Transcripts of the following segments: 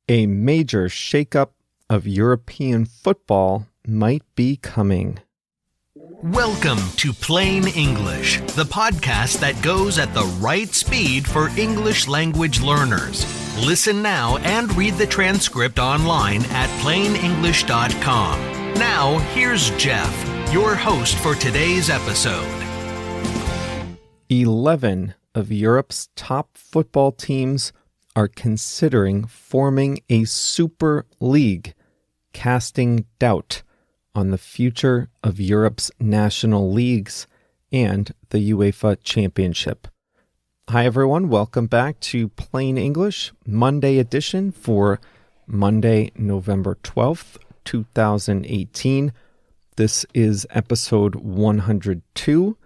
A major shakeup of European football might be coming. Welcome to Plain English, the podcast that goes at the right speed for English language learners. Listen now and read the transcript online at plainenglish.com. Now, here's Jeff, your host for today's episode. 11 of Europe's top football teams are considering forming a super league, casting doubt on the future of Europe's national leagues and the UEFA Championship. Hi everyone, welcome back to Plain English, Monday edition for Monday, November 12th, 2018. This is episode 102,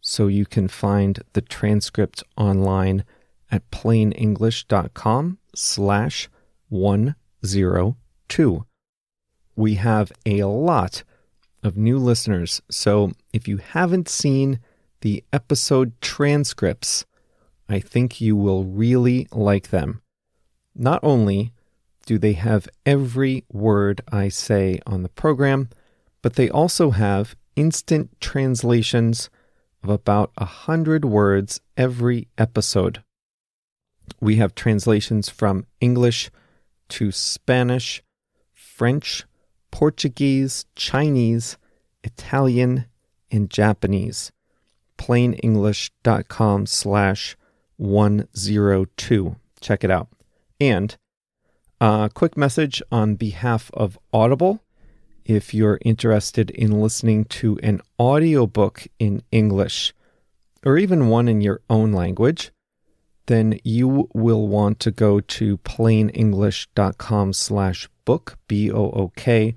so you can find the transcript online at plainenglish.com/102. We have a lot of new listeners, so if you haven't seen the episode transcripts, I think you will really like them. Not only do they have every word I say on the program, but they also have instant translations of about 100 words every episode. We have translations from English to Spanish, French, Portuguese, Chinese, Italian, and Japanese. plainenglish.com/102. Check it out. And a quick message on behalf of Audible. If you're interested in listening to an audiobook in English, or even one in your own language, then you will want to go to plainenglish.com/book, B-O-O-K,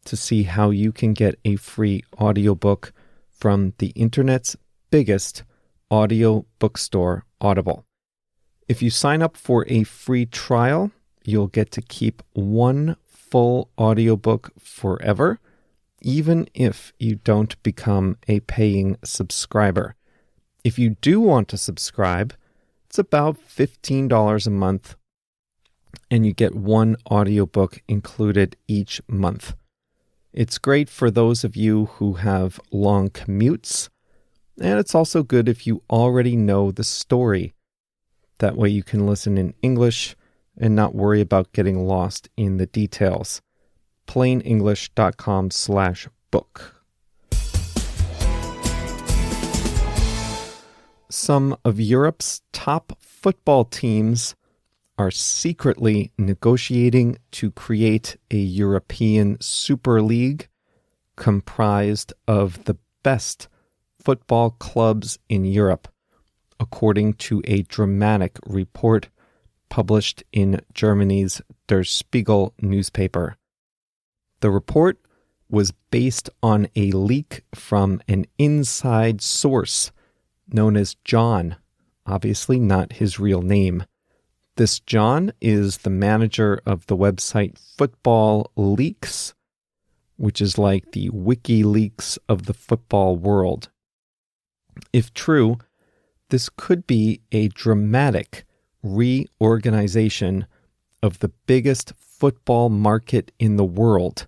to see how you can get a free audiobook from the internet's biggest audio bookstore, Audible. If you sign up for a free trial, you'll get to keep one full audiobook forever, even if you don't become a paying subscriber. If you do want to subscribe, it's about $15 a month, and you get one audiobook included each month. It's great for those of you who have long commutes, and it's also good if you already know the story. That way you can listen in English and not worry about getting lost in the details. plainenglish.com/book. Some of Europe's top football teams are secretly negotiating to create a European Super League comprised of the best football clubs in Europe, according to a dramatic report published in Germany's Der Spiegel newspaper. The report was based on a leak from an inside source known as John, obviously not his real name. This John is the manager of the website Football Leaks, which is like the WikiLeaks of the football world. If true, this could be a dramatic reorganization of the biggest football market in the world,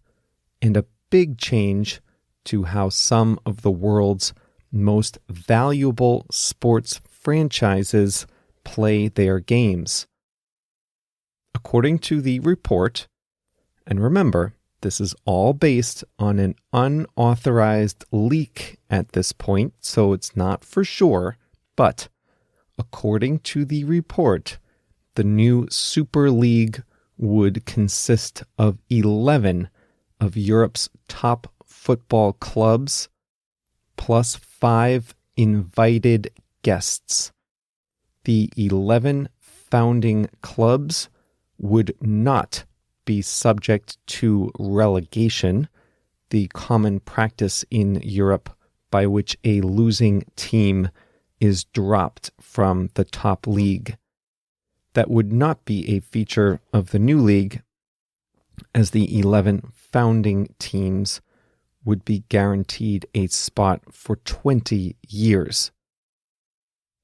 and a big change to how some of the world's most valuable sports franchises play their games. According to the report, and remember, this is all based on an unauthorized leak at this point, so it's not for sure, but according to the report, the new Super League would consist of 11 of Europe's top football clubs, plus 5 invited guests. The 11 founding clubs would not be subject to relegation, the common practice in Europe by which a losing team is dropped from the top league. That would not be a feature of the new league, as the 11 founding teams would be guaranteed a spot for 20 years.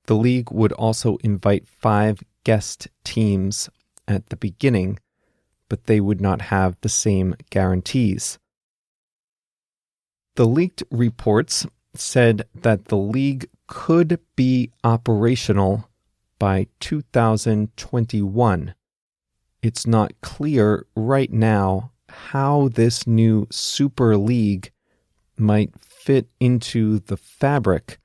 The league would also invite 5 guest teams at the beginning but they would not have the same guarantees. The leaked reports said that the league could be operational by 2021. It's not clear right now how this new Super League might fit into the fabric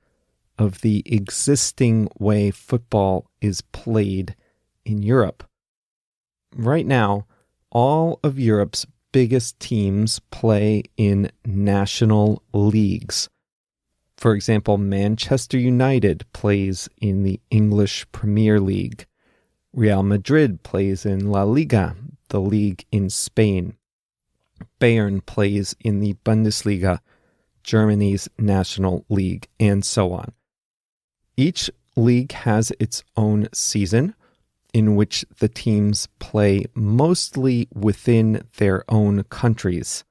of the existing way football is played in Europe. Right now, all of Europe's biggest teams play in national leagues. For example, Manchester United plays in the English Premier League. Real Madrid plays in La Liga, the league in Spain. Bayern plays in the Bundesliga, Germany's national league, and so on. Each league has its own season, in which the teams play mostly within their own countries.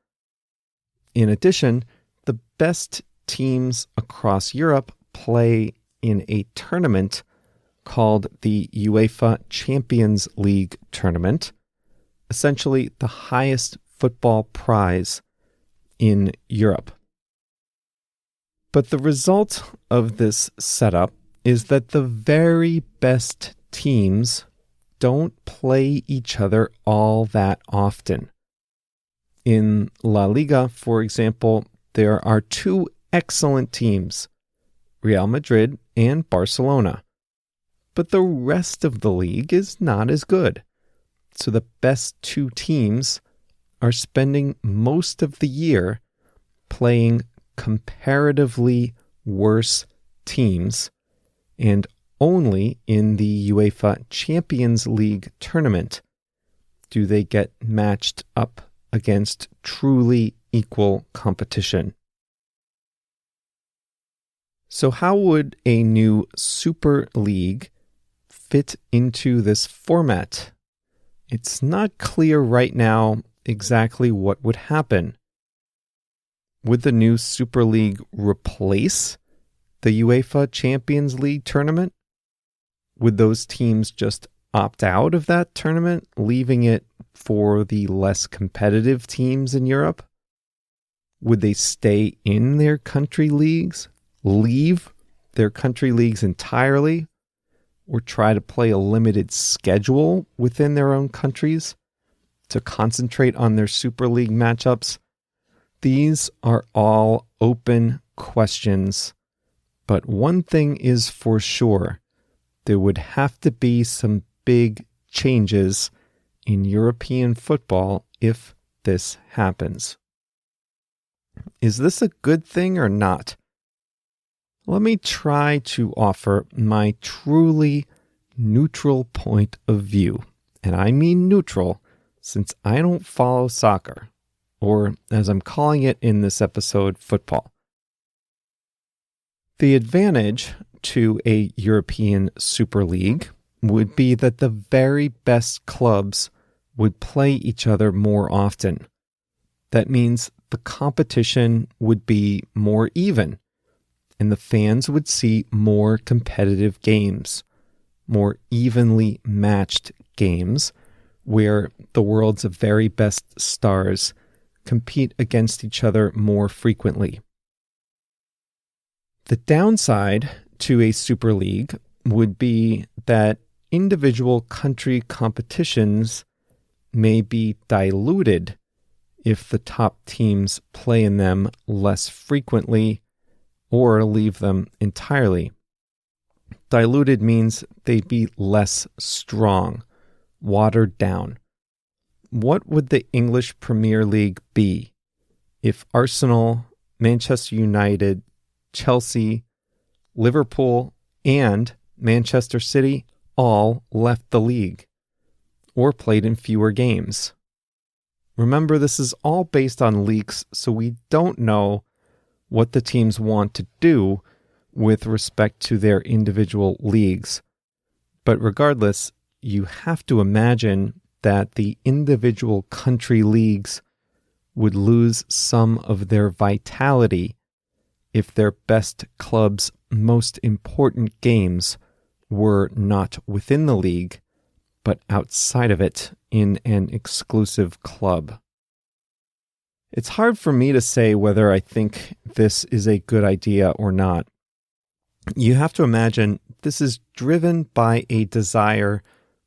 In addition, the best teams across Europe play in a tournament called the UEFA Champions League tournament, essentially the highest football prize in Europe. But the result of this setup is that the very best teams don't play each other all that often. In La Liga, for example, there are two excellent teams, Real Madrid and Barcelona. But the rest of the league is not as good. So the best two teams are spending most of the year playing comparatively worse teams, and only in the UEFA Champions League tournament do they get matched up against truly equal competition. So how would a new Super League fit into this format? It's not clear right now exactly what would happen. Would the new Super League replace the UEFA Champions League tournament? Would those teams just opt out of that tournament, leaving it for the less competitive teams in Europe? Would they stay in their country leagues, leave their country leagues entirely, or try to play a limited schedule within their own countries to concentrate on their Super League matchups? These are all open questions, but one thing is for sure. There would have to be some big changes in European football if this happens. Is this a good thing or not? Let me try to offer my truly neutral point of view. And I mean neutral since I don't follow soccer, or as I'm calling it in this episode, football. The advantage to a European Super League would be that the very best clubs would play each other more often. That means the competition would be more even, and the fans would see more competitive games, more evenly matched games, where the world's very best stars compete against each other more frequently. The downside to a Super League would be that individual country competitions may be diluted if the top teams play in them less frequently or leave them entirely. Diluted means they'd be less strong, watered down. What would the English Premier League be if Arsenal, Manchester United, Chelsea, Liverpool, and Manchester City all left the league or played in fewer games? Remember, this is all based on leaks, so we don't know what the teams want to do with respect to their individual leagues. But regardless, you have to imagine that the individual country leagues would lose some of their vitality if their best club's most important games were not within the league, but outside of it in an exclusive club. It's hard for me to say whether I think this is a good idea or not. You have to imagine this is driven by a desire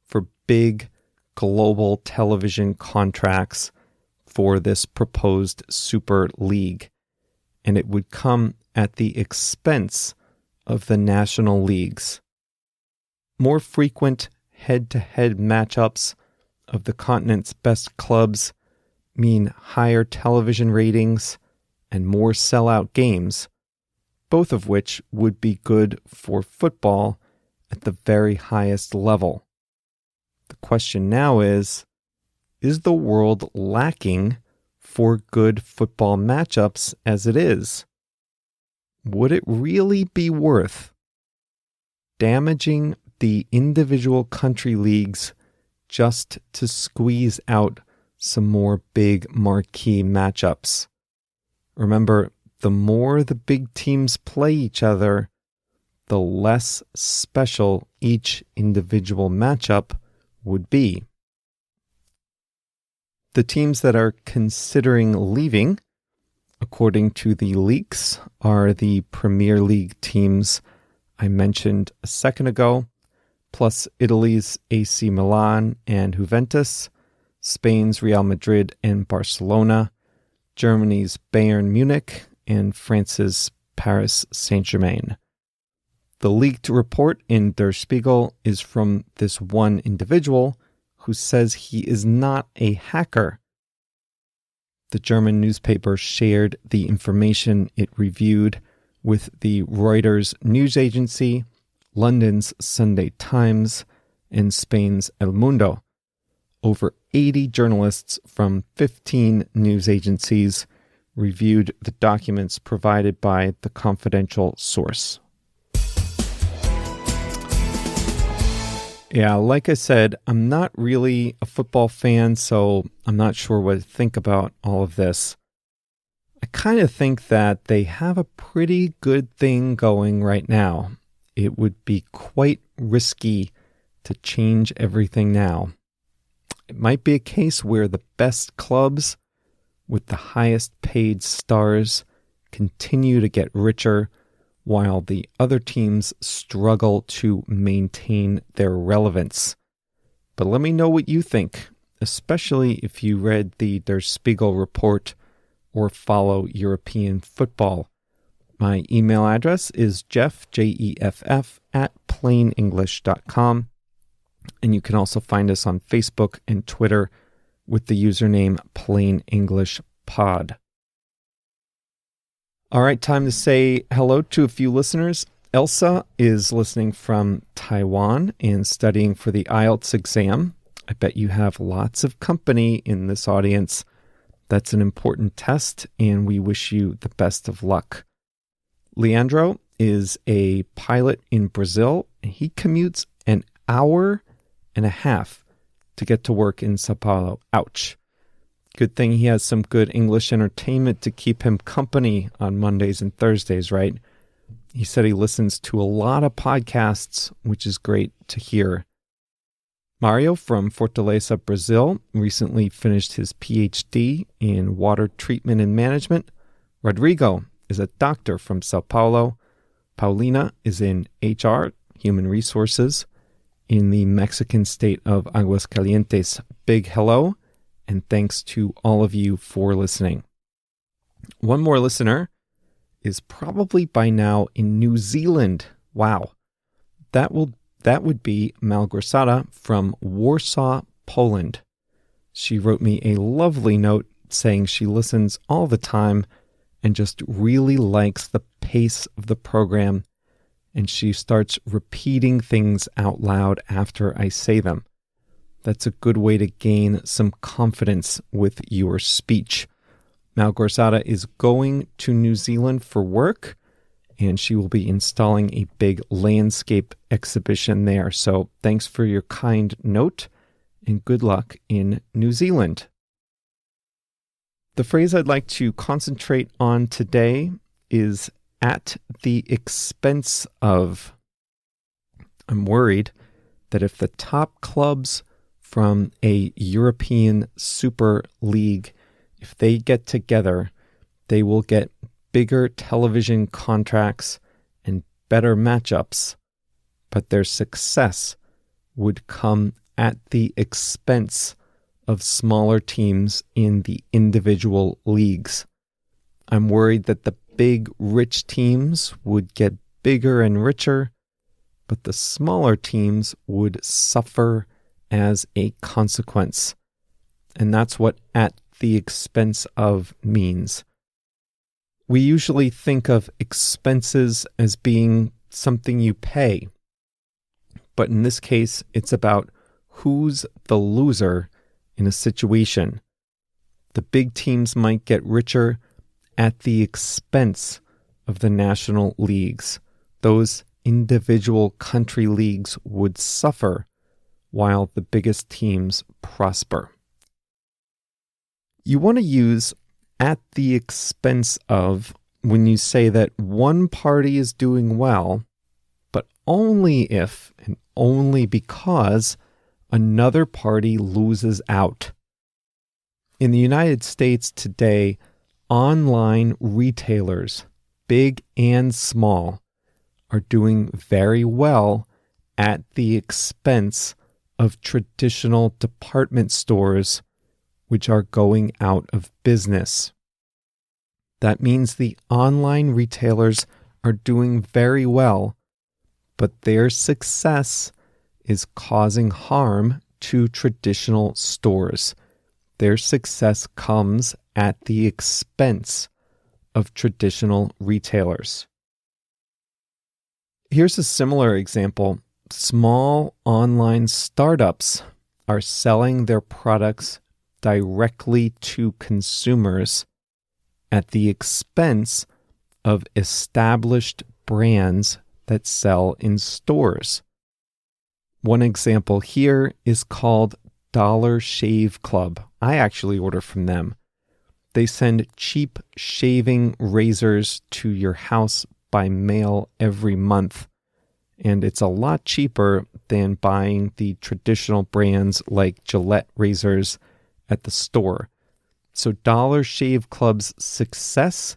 for big global television contracts for this proposed super league, and it would come at the expense of the national leagues. More frequent head-to-head matchups of the continent's best clubs mean higher television ratings and more sellout games, both of which would be good for football at the very highest level. The question now is the world lacking for good football matchups as it is? Would it really be worth damaging the individual country leagues just to squeeze out some more big marquee matchups? Remember, the more the big teams play each other, the less special each individual matchup would be. The teams that are considering leaving, according to the leaks, are the Premier League teams I mentioned a second ago, plus Italy's AC Milan and Juventus, Spain's Real Madrid and Barcelona, Germany's Bayern Munich, and France's Paris Saint-Germain. The leaked report in Der Spiegel is from this one individual who says he is not a hacker. The German newspaper shared the information it reviewed with the Reuters news agency, London's Sunday Times, and Spain's El Mundo. Over 80 journalists from 15 news agencies reviewed the documents provided by the confidential source. Yeah, like I said, I'm not really a football fan, so I'm not sure what to think about all of this. I kind of think that they have a pretty good thing going right now. It would be quite risky to change everything now. It might be a case where the best clubs with the highest paid stars continue to get richer while the other teams struggle to maintain their relevance. But let me know what you think, especially if you read the Der Spiegel report or follow European football. My email address is Jeff, Jeff, @plainenglish.com. And you can also find us on Facebook and Twitter with the username Plain English Pod. All right, time to say hello to a few listeners. Elsa is listening from Taiwan and studying for the IELTS exam. I bet you have lots of company in this audience. That's an important test, and we wish you the best of luck. Leandro is a pilot in Brazil, and he commutes an hour and a half to get to work in Sao Paulo. Ouch. Good thing he has some good English entertainment to keep him company on Mondays and Thursdays, right? He said he listens to a lot of podcasts, which is great to hear. Mario from Fortaleza, Brazil, recently finished his PhD in water treatment and management. Rodrigo is a doctor from Sao Paulo. Paulina is in HR, human resources, in the Mexican state of Aguascalientes. Big hello, and thanks to all of you for listening. One more listener is probably by now in New Zealand. Wow. That would be Malgorzata from Warsaw, Poland. She wrote me a lovely note saying she listens all the time and just really likes the pace of the program, and she starts repeating things out loud after I say them. That's a good way to gain some confidence with your speech. Malgorzata is going to New Zealand for work, and she will be installing a big landscape exhibition there. So thanks for your kind note, and good luck in New Zealand. The phrase I'd like to concentrate on today is at the expense of. I'm worried that if the top clubs from a European Super League, if they get together, they will get bigger television contracts and better matchups, but their success would come at the expense of smaller teams in the individual leagues. I'm worried that the big, rich teams would get bigger and richer, but the smaller teams would suffer as a consequence. And that's what at the expense of means. We usually think of expenses as being something you pay. But in this case, it's about who's the loser in a situation. The big teams might get richer at the expense of the national leagues. Those individual country leagues would suffer while the biggest teams prosper. You want to use at the expense of when you say that one party is doing well, but only if and only because another party loses out. In the United States today, online retailers, big and small, are doing very well at the expense of traditional department stores, which are going out of business. That means the online retailers are doing very well, but their success is causing harm to traditional stores. Their success comes at the expense of traditional retailers. Here's a similar example. Small online startups are selling their products directly to consumers at the expense of established brands that sell in stores. One example here is called Dollar Shave Club. I actually order from them. They send cheap shaving razors to your house by mail every month, and it's a lot cheaper than buying the traditional brands like Gillette razors at the store. So Dollar Shave Club's success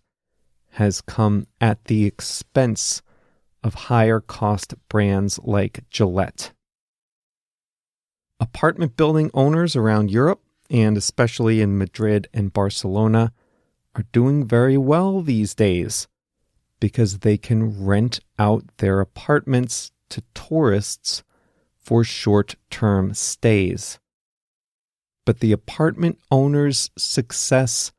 has come at the expense of higher cost brands like Gillette. Apartment building owners around Europe, and especially in Madrid and Barcelona, are doing very well these days because they can rent out their apartments to tourists for short-term stays. But the apartment owner's success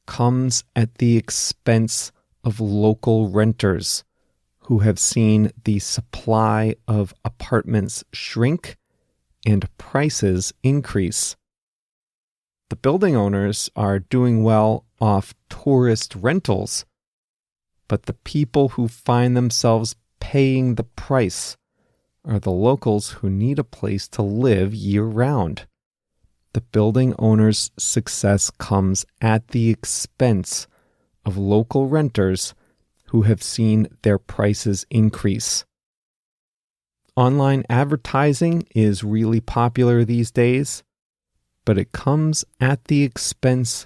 comes at the expense of local renters who have seen the supply of apartments shrink and prices increase. The building owners are doing well off tourist rentals, but the people who find themselves paying the price are the locals who need a place to live year-round. The building owner's success comes at the expense of local renters who have seen their prices increase. Online advertising is really popular these days, but it comes at the expense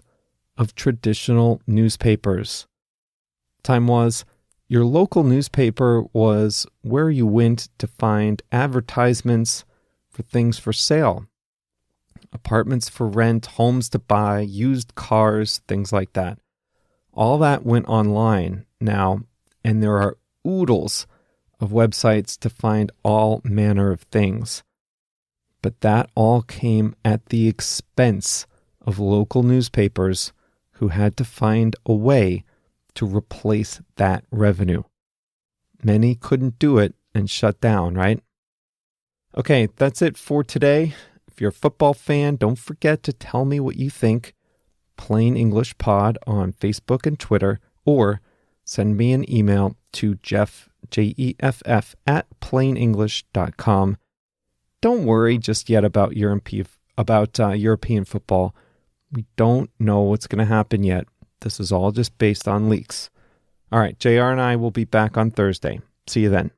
of traditional newspapers. Time was, your local newspaper was where you went to find advertisements for things for sale. Apartments for rent, homes to buy, used cars, things like that. All that went online now, and there are oodles of websites to find all manner of things. But that all came at the expense of local newspapers who had to find a way to replace that revenue. Many couldn't do it and shut down, right? Okay, that's it for today. If you're a football fan, don't forget to tell me what you think. Plain English Pod on Facebook and Twitter, or send me an email to Jeff, Jeff, at plainenglish.com. Don't worry just yet about European football. We don't know what's going to happen yet. This is all just based on leaks. All right, JR and I will be back on Thursday. See you then.